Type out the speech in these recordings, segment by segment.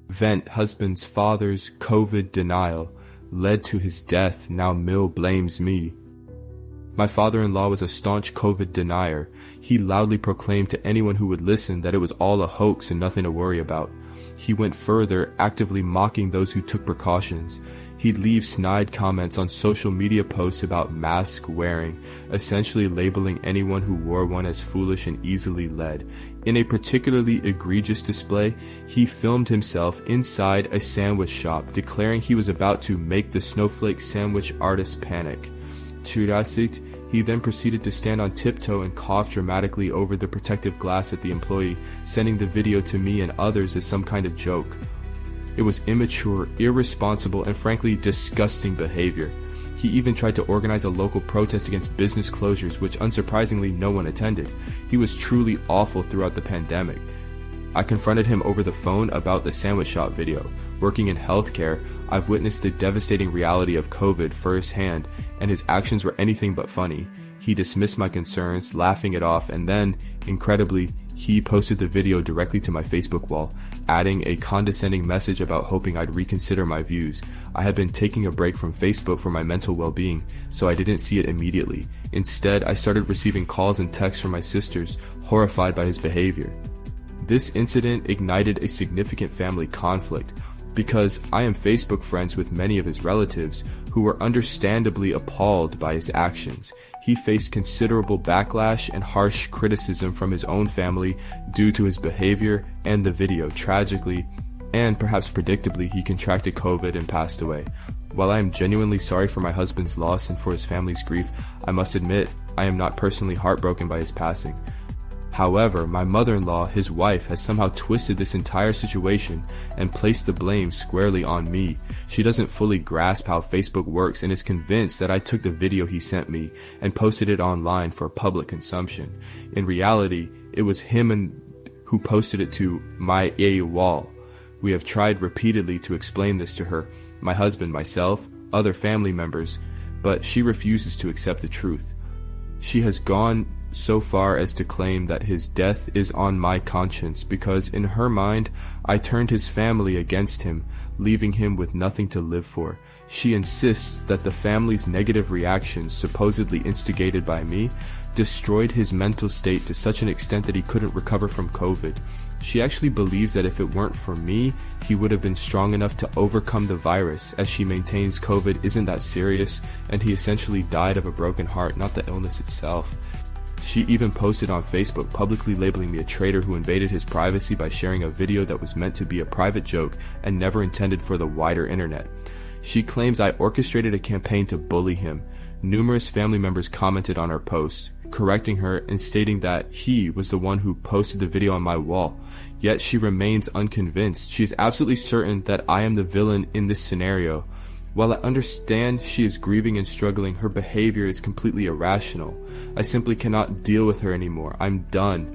Vent husband's father's COVID denial led to his death, now Mill blames me. My father-in-law was a staunch COVID denier. He loudly proclaimed to anyone who would listen that it was all a hoax and nothing to worry about. He went further, actively mocking those who took precautions. He'd leave snide comments on social media posts about mask wearing, essentially labeling anyone who wore one as foolish and easily led. In a particularly egregious display, he filmed himself inside a sandwich shop, declaring he was about to make the snowflake sandwich artist panic. Curiosity, he then proceeded to stand on tiptoe and cough dramatically over the protective glass at the employee, sending the video to me and others as some kind of joke. It was immature, irresponsible, and frankly disgusting behavior. He even tried to organize a local protest against business closures, which unsurprisingly no one attended. He was truly awful throughout the pandemic. I confronted him over the phone about the sandwich shop video. Working in healthcare, I've witnessed the devastating reality of COVID firsthand, and his actions were anything but funny. He dismissed my concerns, laughing it off, and then, incredibly, he posted the video directly to my Facebook wall, adding a condescending message about hoping I'd reconsider my views. I had been taking a break from Facebook for my mental well-being, so I didn't see it immediately. Instead, I started receiving calls and texts from my sisters, horrified by his behavior. This incident ignited a significant family conflict, because I am Facebook friends with many of his relatives who were understandably appalled by his actions. He faced considerable backlash and harsh criticism from his own family due to his behavior and the video. Tragically, and perhaps predictably, he contracted COVID and passed away. While I am genuinely sorry for my husband's loss and for his family's grief, I must admit I am not personally heartbroken by his passing. However, my mother-in-law, his wife, has somehow twisted this entire situation and placed the blame squarely on me. She doesn't fully grasp how Facebook works and is convinced that I took the video he sent me and posted it online for public consumption. In reality, it was him who posted it to my wall. We have tried repeatedly to explain this to her, my husband, myself, other family members, but she refuses to accept the truth. She has gone so far as to claim that his death is on my conscience because in her mind, I turned his family against him, leaving him with nothing to live for. She insists that the family's negative reactions, supposedly instigated by me, destroyed his mental state to such an extent that he couldn't recover from COVID. She actually believes that if it weren't for me, he would have been strong enough to overcome the virus, as she maintains COVID isn't that serious and he essentially died of a broken heart, not the illness itself. She even posted on Facebook publicly labeling me a traitor who invaded his privacy by sharing a video that was meant to be a private joke and never intended for the wider internet. She claims I orchestrated a campaign to bully him. Numerous family members commented on her post, correcting her and stating that he was the one who posted the video on my wall. Yet she remains unconvinced. She is absolutely certain that I am the villain in this scenario. While I understand she is grieving and struggling, her behavior is completely irrational. I simply cannot deal with her anymore. I'm done.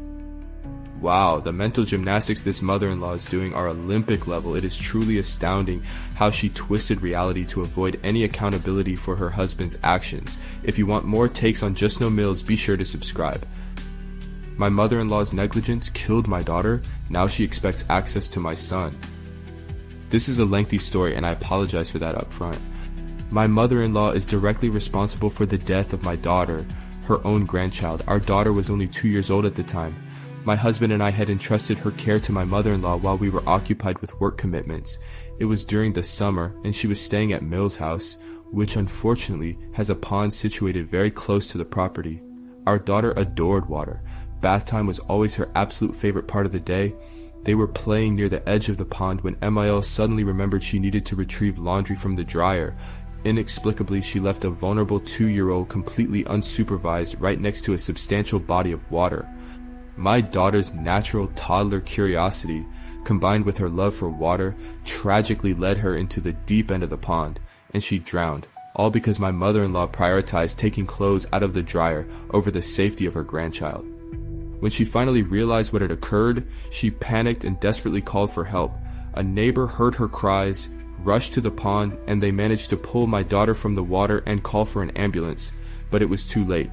Wow, the mental gymnastics this mother-in-law is doing are Olympic level. It is truly astounding how she twisted reality to avoid any accountability for her husband's actions. If you want more takes on JustNoMIL, be sure to subscribe. My mother-in-law's negligence killed my daughter. Now she expects access to my son. This is a lengthy story and I apologize for that up front. My mother-in-law is directly responsible for the death of my daughter, her own grandchild. Our daughter was only 2 years old at the time. My husband and I had entrusted her care to my mother-in-law while we were occupied with work commitments. It was during the summer and she was staying at Mill's house, which unfortunately has a pond situated very close to the property. Our daughter adored water. Bath time was always her absolute favorite part of the day. They were playing near the edge of the pond when MIL suddenly remembered she needed to retrieve laundry from the dryer. Inexplicably, she left a vulnerable 2-year-old completely unsupervised right next to a substantial body of water. My daughter's natural toddler curiosity, combined with her love for water, tragically led her into the deep end of the pond, and she drowned, all because my mother-in-law prioritized taking clothes out of the dryer over the safety of her grandchild. When she finally realized what had occurred, she panicked and desperately called for help. A neighbor heard her cries, rushed to the pond, and they managed to pull my daughter from the water and call for an ambulance, but it was too late.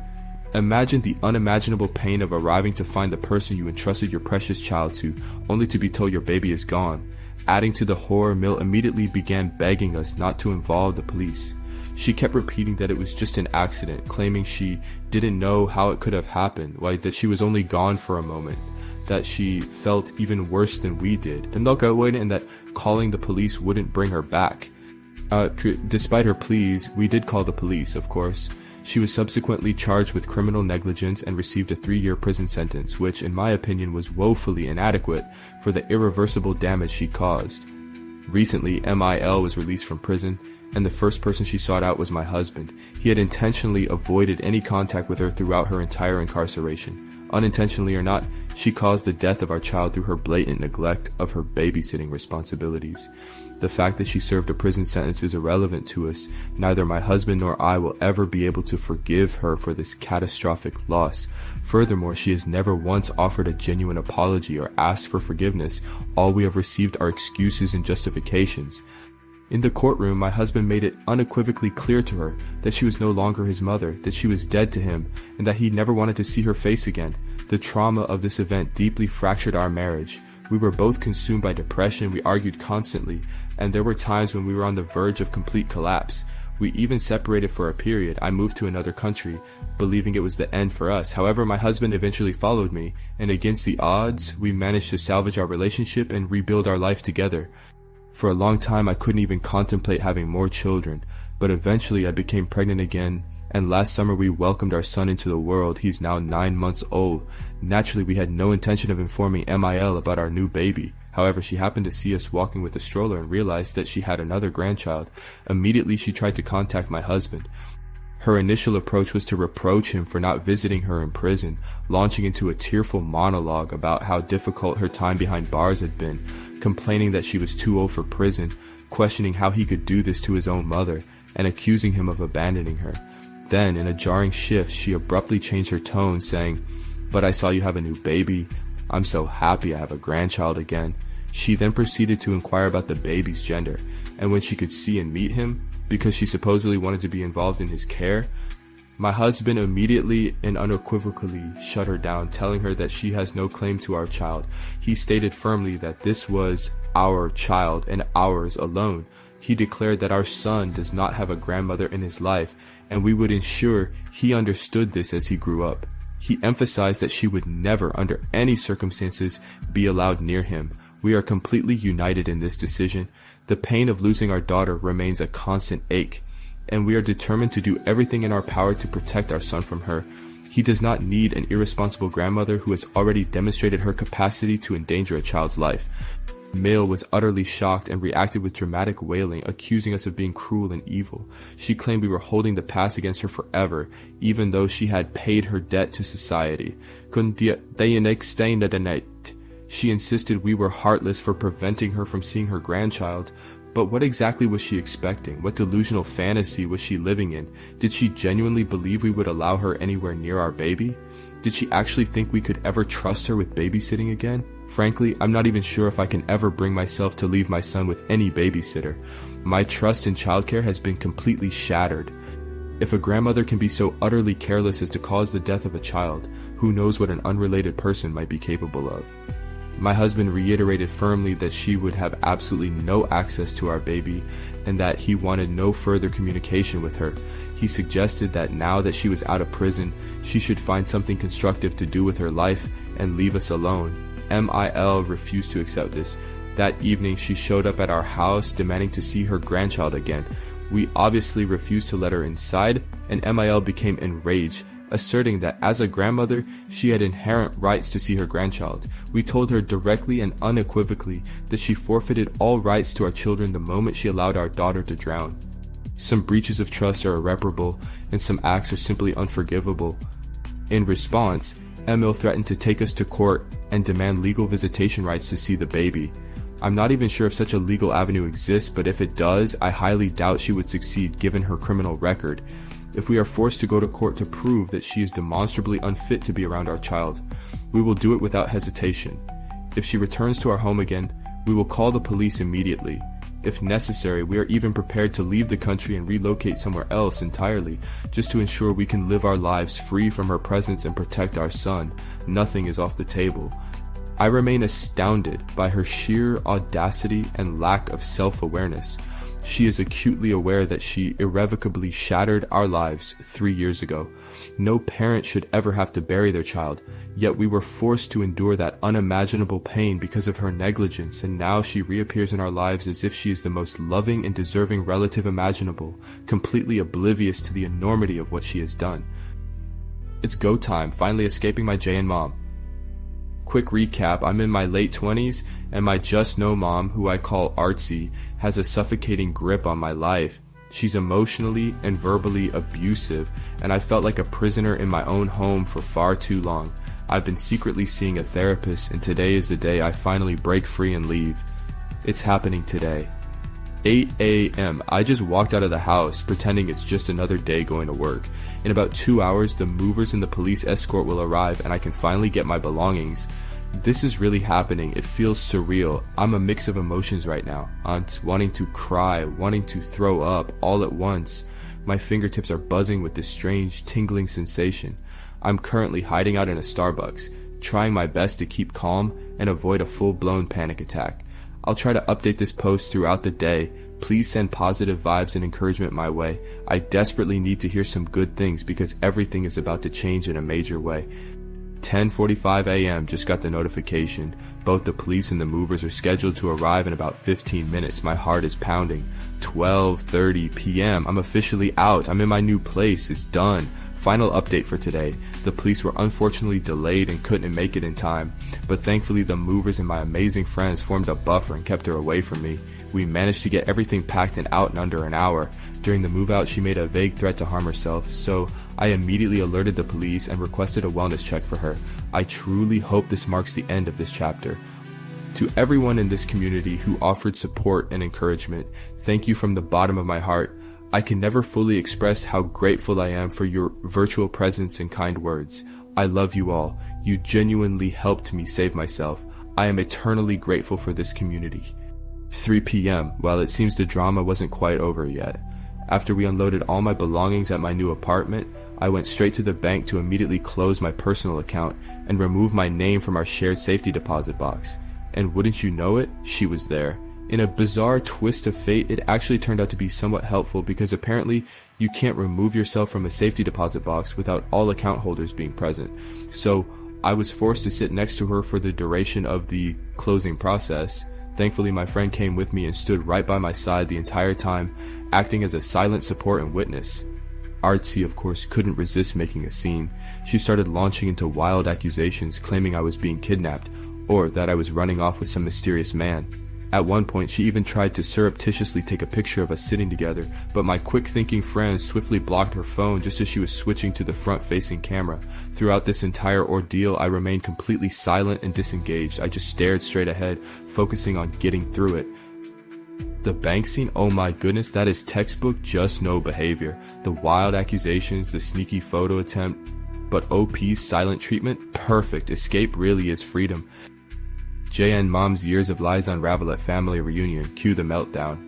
Imagine the unimaginable pain of arriving to find the person you entrusted your precious child to, only to be told your baby is gone. Adding to the horror, Mil immediately began begging us not to involve the police. She kept repeating that it was just an accident, claiming she didn't know how it could have happened, like that she was only gone for a moment, that she felt even worse than we did, and that calling the police wouldn't bring her back. Despite her pleas, we did call the police, of course. She was subsequently charged with criminal negligence and received a 3-year prison sentence, which in my opinion was woefully inadequate for the irreversible damage she caused. Recently, MIL was released from prison, and the first person she sought out was my husband. He had intentionally avoided any contact with her throughout her entire incarceration. Unintentionally or not, she caused the death of our child through her blatant neglect of her babysitting responsibilities. The fact that she served a prison sentence is irrelevant to us. Neither my husband nor I will ever be able to forgive her for this catastrophic loss. Furthermore, she has never once offered a genuine apology or asked for forgiveness. All we have received are excuses and justifications. In the courtroom, my husband made it unequivocally clear to her that she was no longer his mother, that she was dead to him, and that he never wanted to see her face again. The trauma of this event deeply fractured our marriage. We were both consumed by depression, we argued constantly, and there were times when we were on the verge of complete collapse. We even separated for a period. I moved to another country, believing it was the end for us. However, my husband eventually followed me, and against the odds, we managed to salvage our relationship and rebuild our life together. For a long time, I couldn't even contemplate having more children, but eventually I became pregnant again, and last summer we welcomed our son into the world. He's now 9 months old. Naturally, we had no intention of informing MIL about our new baby. However, she happened to see us walking with a stroller and realized that she had another grandchild. Immediately, she tried to contact my husband. Her initial approach was to reproach him for not visiting her in prison, launching into a tearful monologue about how difficult her time behind bars had been, complaining that she was too old for prison, questioning how he could do this to his own mother, and accusing him of abandoning her. Then, in a jarring shift, she abruptly changed her tone, saying, "But I saw you have a new baby. I'm so happy I have a grandchild again." She then proceeded to inquire about the baby's gender, and when she could see and meet him, because she supposedly wanted to be involved in his care, my husband immediately and unequivocally shut her down, telling her that she has no claim to our child. He stated firmly that this was our child and ours alone. He declared that our son does not have a grandmother in his life, and we would ensure he understood this as he grew up. He emphasized that she would never, under any circumstances, be allowed near him. We are completely united in this decision. The pain of losing our daughter remains a constant ache, and we are determined to do everything in our power to protect our son from her. He does not need an irresponsible grandmother who has already demonstrated her capacity to endanger a child's life. Mil was utterly shocked and reacted with dramatic wailing, accusing us of being cruel and evil. She claimed we were holding the past against her forever, even though she had paid her debt to society. She insisted we were heartless for preventing her from seeing her grandchild. But what exactly was she expecting? What delusional fantasy was she living in? Did she genuinely believe we would allow her anywhere near our baby? Did she actually think we could ever trust her with babysitting again? Frankly, I'm not even sure if I can ever bring myself to leave my son with any babysitter. My trust in childcare has been completely shattered. If a grandmother can be so utterly careless as to cause the death of a child, who knows what an unrelated person might be capable of? My husband reiterated firmly that she would have absolutely no access to our baby and that he wanted no further communication with her. He suggested that now that she was out of prison, she should find something constructive to do with her life and leave us alone. MIL refused to accept this. That evening, she showed up at our house demanding to see her grandchild again. We obviously refused to let her inside, and MIL became enraged, asserting that as a grandmother, she had inherent rights to see her grandchild. We told her directly and unequivocally that she forfeited all rights to our children the moment she allowed our daughter to drown. Some breaches of trust are irreparable, and some acts are simply unforgivable. In response, Emil threatened to take us to court and demand legal visitation rights to see the baby. I'm not even sure if such a legal avenue exists, but if it does, I highly doubt she would succeed given her criminal record. If we are forced to go to court to prove that she is demonstrably unfit to be around our child, we will do it without hesitation. If she returns to our home again, we will call the police immediately. If necessary, we are even prepared to leave the country and relocate somewhere else entirely, just to ensure we can live our lives free from her presence and protect our son. Nothing is off the table. I remain astounded by her sheer audacity and lack of self-awareness. She is acutely aware that she irrevocably shattered our lives 3 years ago. No parent should ever have to bury their child, yet we were forced to endure that unimaginable pain because of her negligence, and now she reappears in our lives as if she is the most loving and deserving relative imaginable, completely oblivious to the enormity of what she has done. It's go time, finally escaping my Jay and mom. Quick recap, I'm in my late 20s, and my JustNoMIL, who I call Artsy, has a suffocating grip on my life. She's emotionally and verbally abusive, and I felt like a prisoner in my own home for far too long. I've been secretly seeing a therapist, and today is the day I finally break free and leave. It's happening today. 8 a.m. I just walked out of the house, pretending it's just another day going to work. In about 2 hours, the movers and the police escort will arrive, and I can finally get my belongings. This is really happening. It feels surreal. I'm a mix of emotions right now. I'm wanting to cry, wanting to throw up, all at once. My fingertips are buzzing with this strange, tingling sensation. I'm currently hiding out in a Starbucks, trying my best to keep calm and avoid a full-blown panic attack. I'll try to update this post throughout the day. Please send positive vibes and encouragement my way. I desperately need to hear some good things because everything is about to change in a major way. 10:45 a.m. just got the notification. Both the police and the movers are scheduled to arrive in about 15 minutes. My heart is pounding. 12:30 p.m. I'm officially out. I'm in my new place. It's done. Final update for today. The police were unfortunately delayed and couldn't make it in time, but thankfully the movers and my amazing friends formed a buffer and kept her away from me. We managed to get everything packed and out in under an hour. During the move out, she made a vague threat to harm herself, so I immediately alerted the police and requested a wellness check for her. I truly hope this marks the end of this chapter. To everyone in this community who offered support and encouragement, thank you from the bottom of my heart. I can never fully express how grateful I am for your virtual presence and kind words. I love you all. You genuinely helped me save myself. I am eternally grateful for this community. 3 p.m. Well, it seems the drama wasn't quite over yet. After we unloaded all my belongings at my new apartment, I went straight to the bank to immediately close my personal account and remove my name from our shared safety deposit box. And wouldn't you know it, she was there. In a bizarre twist of fate, it actually turned out to be somewhat helpful because apparently you can't remove yourself from a safety deposit box without all account holders being present. So I was forced to sit next to her for the duration of the closing process. Thankfully, my friend came with me and stood right by my side the entire time, acting as a silent support and witness. Artsy, of course, couldn't resist making a scene. She started launching into wild accusations claiming I was being kidnapped or that I was running off with some mysterious man. At one point, she even tried to surreptitiously take a picture of us sitting together, but my quick-thinking friend swiftly blocked her phone just as she was switching to the front-facing camera. Throughout this entire ordeal, I remained completely silent and disengaged. I just stared straight ahead, focusing on getting through it. The bank scene, oh my goodness, that is textbook just no behavior. The wild accusations, the sneaky photo attempt, but OP's silent treatment, perfect. Escape really is freedom. Jay and Mom's years of lies unravel at family reunion. Cue the meltdown.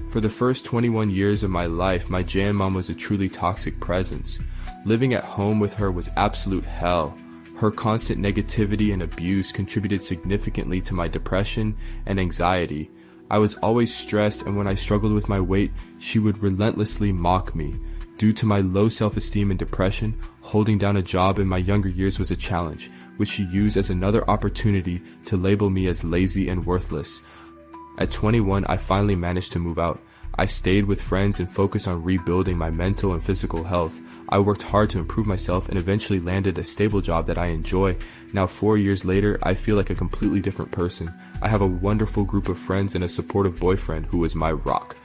For the first 21 years of my life, my Jay and Mom was a truly toxic presence. Living at home with her was absolute hell. Her constant negativity and abuse contributed significantly to my depression and anxiety. I was always stressed, and when I struggled with my weight, she would relentlessly mock me. Due to my low self-esteem and depression, holding down a job in my younger years was a challenge, which she used as another opportunity to label me as lazy and worthless. At 21, I finally managed to move out. I stayed with friends and focused on rebuilding my mental and physical health. I worked hard to improve myself and eventually landed a stable job that I enjoy. Now 4 years later, I feel like a completely different person. I have a wonderful group of friends and a supportive boyfriend who is my rock.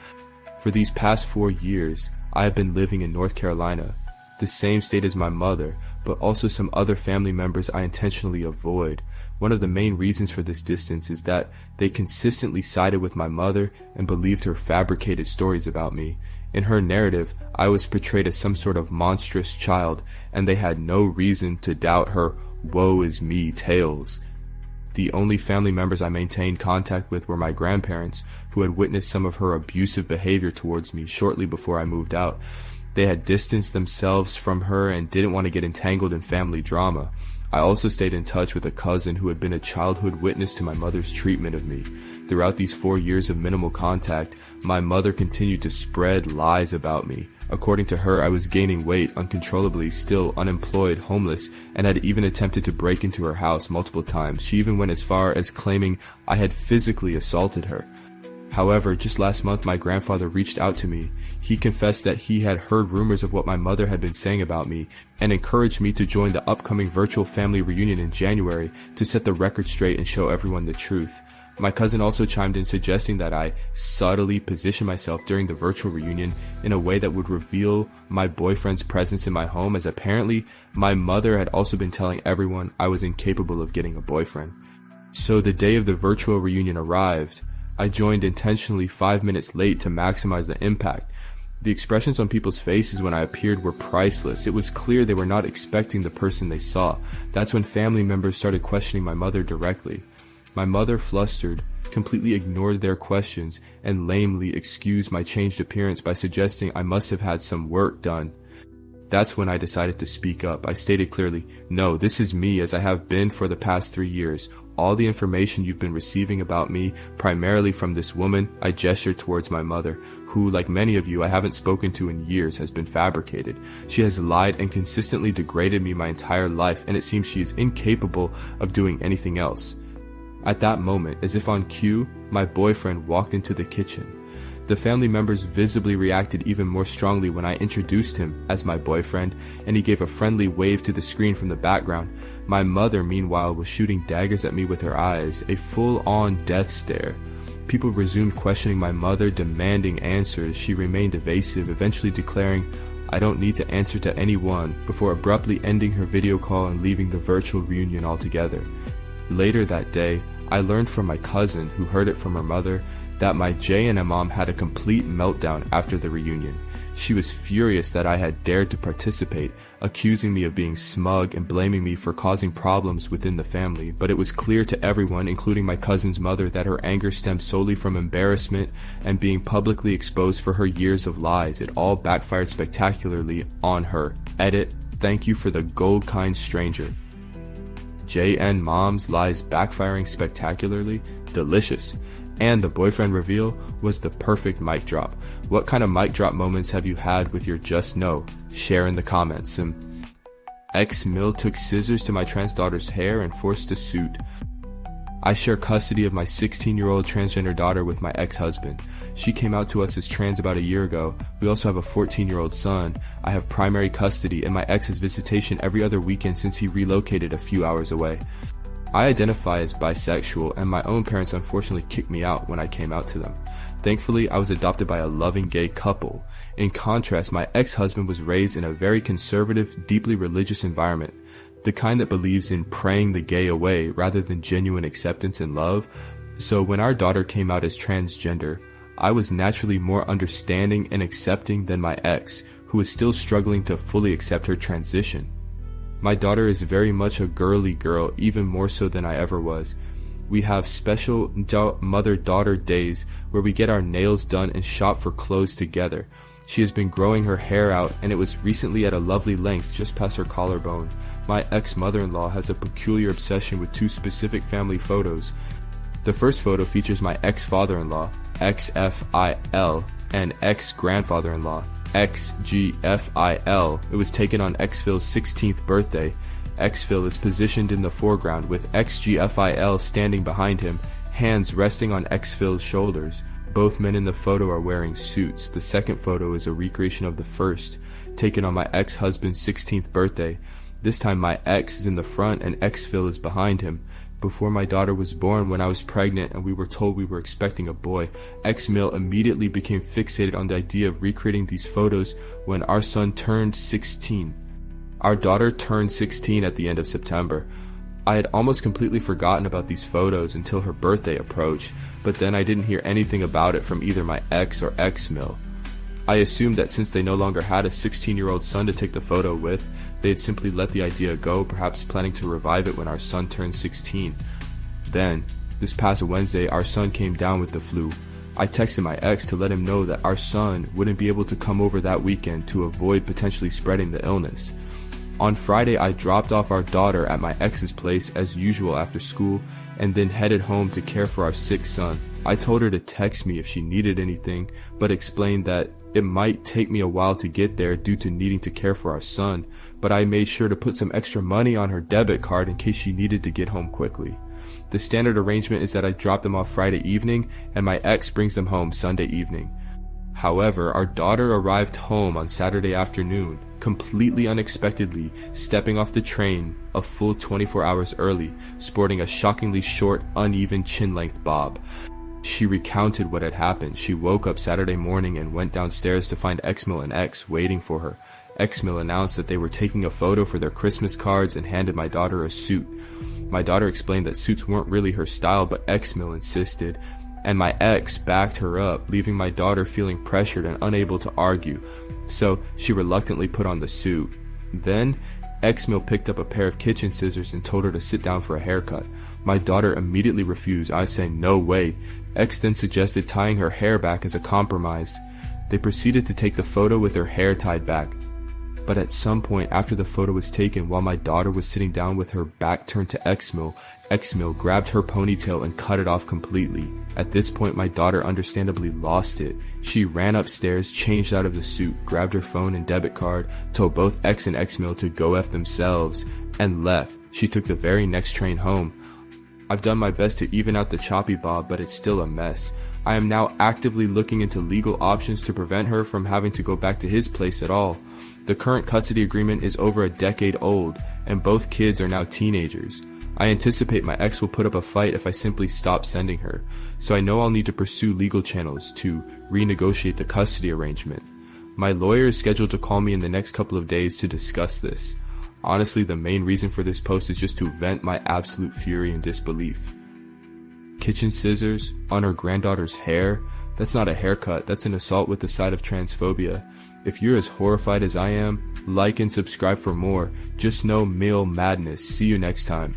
For these past 4 years, I have been living in North Carolina, the same state as my mother, but also some other family members I intentionally avoid. One of the main reasons for this distance is that they consistently sided with my mother and believed her fabricated stories about me. In her narrative, I was portrayed as some sort of monstrous child, and they had no reason to doubt her woe is me tales. The only family members I maintained contact with were my grandparents, who had witnessed some of her abusive behavior towards me shortly before I moved out. They had distanced themselves from her and didn't want to get entangled in family drama. I also stayed in touch with a cousin who had been a childhood witness to my mother's treatment of me. Throughout these 4 years of minimal contact, my mother continued to spread lies about me. According to her, I was gaining weight uncontrollably, still unemployed, homeless, and had even attempted to break into her house multiple times. She even went as far as claiming I had physically assaulted her. However, just last month my grandfather reached out to me. He confessed that he had heard rumors of what my mother had been saying about me and encouraged me to join the upcoming virtual family reunion in January to set the record straight and show everyone the truth. My cousin also chimed in suggesting that I subtly position myself during the virtual reunion in a way that would reveal my boyfriend's presence in my home, as apparently my mother had also been telling everyone I was incapable of getting a boyfriend. So the day of the virtual reunion arrived. I joined intentionally 5 minutes late to maximize the impact. The expressions on people's faces when I appeared were priceless. It was clear they were not expecting the person they saw. That's when family members started questioning my mother directly. My mother, flustered, completely ignored their questions and lamely excused my changed appearance by suggesting I must have had some work done. That's when I decided to speak up. I stated clearly, "No, this is me as I have been for the past 3 years. All the information you've been receiving about me, primarily from this woman," I gestured towards my mother, who, like many of you I haven't spoken to in years, has been fabricated. She has lied and consistently degraded me my entire life, and it seems she is incapable of doing anything else. At that moment, as if on cue, my boyfriend walked into the kitchen. The family members visibly reacted even more strongly when I introduced him as my boyfriend, and he gave a friendly wave to the screen from the background. My mother, meanwhile, was shooting daggers at me with her eyes, a full-on death stare. People resumed questioning my mother, demanding answers. She remained evasive, eventually declaring, "I don't need to answer to anyone," before abruptly ending her video call and leaving the virtual reunion altogether. Later that day, I learned from my cousin, who heard it from her mother, that my J&M mom had a complete meltdown after the reunion. She was furious that I had dared to participate, accusing me of being smug and blaming me for causing problems within the family, but it was clear to everyone, including my cousin's mother, that her anger stemmed solely from embarrassment and being publicly exposed for her years of lies. It all backfired spectacularly on her. Edit, thank you for the gold kind stranger. JN mom's lies backfiring spectacularly? Delicious. And the boyfriend reveal was the perfect mic drop. What kind of mic drop moments have you had with your Just Know? Share in the comments. JustNoMIL took scissors to my trans daughter's hair and forced a suit. I share custody of my 16-year-old transgender daughter with my ex-husband. She came out to us as trans about a year ago. We also have a 14-year-old son. I have primary custody, and my ex has visitation every other weekend since he relocated a few hours away. I identify as bisexual, and my own parents unfortunately kicked me out when I came out to them. Thankfully, I was adopted by a loving gay couple. In contrast, my ex-husband was raised in a very conservative, deeply religious environment, the kind that believes in praying the gay away rather than genuine acceptance and love. So when our daughter came out as transgender, I was naturally more understanding and accepting than my ex, who is still struggling to fully accept her transition. My daughter is very much a girly girl, even more so than I ever was. We have special mother-daughter days where we get our nails done and shop for clothes together. She has been growing her hair out, and it was recently at a lovely length just past her collarbone. My ex-mother-in-law has a peculiar obsession with two specific family photos. The first photo features my ex-father-in-law, XFIL, and ex-grandfather-in-law, XGFIL. It was taken on XFIL's 16th birthday. XFIL is positioned in the foreground with XGFIL standing behind him, hands resting on XFIL's shoulders. Both men in the photo are wearing suits. The second photo is a recreation of the first, taken on my ex-husband's 16th birthday. This time my ex is in the front and XFIL is behind him. Before my daughter was born, when I was pregnant and we were told we were expecting a boy, XMIL immediately became fixated on the idea of recreating these photos when our son turned 16. Our daughter turned 16 at the end of September. I had almost completely forgotten about these photos until her birthday approached, but then I didn't hear anything about it from either my ex or XMIL. I assumed that since they no longer had a 16-year-old son to take the photo with, they had simply let the idea go, perhaps planning to revive it when our son turned 16. Then, this past Wednesday, our son came down with the flu. I texted my ex to let him know that our son wouldn't be able to come over that weekend to avoid potentially spreading the illness. On Friday, I dropped off our daughter at my ex's place as usual after school and then headed home to care for our sick son. I told her to text me if she needed anything, but explained that it might take me a while to get there due to needing to care for our son, but I made sure to put some extra money on her debit card in case she needed to get home quickly. The standard arrangement is that I drop them off Friday evening and my ex brings them home Sunday evening. However, our daughter arrived home on Saturday afternoon, completely unexpectedly, stepping off the train a full 24 hours early, sporting a shockingly short, uneven chin-length bob. She recounted what had happened. She woke up Saturday morning and went downstairs to find JustNoMIL and X waiting for her. JustNoMIL announced that they were taking a photo for their Christmas cards and handed my daughter a suit. My daughter explained that suits weren't really her style, but JustNoMIL insisted, and my ex backed her up, leaving my daughter feeling pressured and unable to argue, so she reluctantly put on the suit. Then, JustNoMIL picked up a pair of kitchen scissors and told her to sit down for a haircut. My daughter immediately refused. I said, "No way." X then suggested tying her hair back as a compromise. They proceeded to take the photo with her hair tied back. But at some point after the photo was taken, while my daughter was sitting down with her back turned to JustNoMIL grabbed her ponytail and cut it off completely. At this point, my daughter understandably lost it. She ran upstairs, changed out of the suit, grabbed her phone and debit card, told both X and JustNoMIL to go F themselves, and left. She took the very next train home. I've done my best to even out the choppy bob, but it's still a mess. I am now actively looking into legal options to prevent her from having to go back to his place at all. The current custody agreement is over a decade old, and both kids are now teenagers. I anticipate my ex will put up a fight if I simply stop sending her, so I know I'll need to pursue legal channels to renegotiate the custody arrangement. My lawyer is scheduled to call me in the next couple of days to discuss this. Honestly, the main reason for this post is just to vent my absolute fury and disbelief. Kitchen scissors on her granddaughter's hair? That's not a haircut, that's an assault with the side of transphobia. If you're as horrified as I am, like and subscribe for more JustNoMIL madness. See you next time.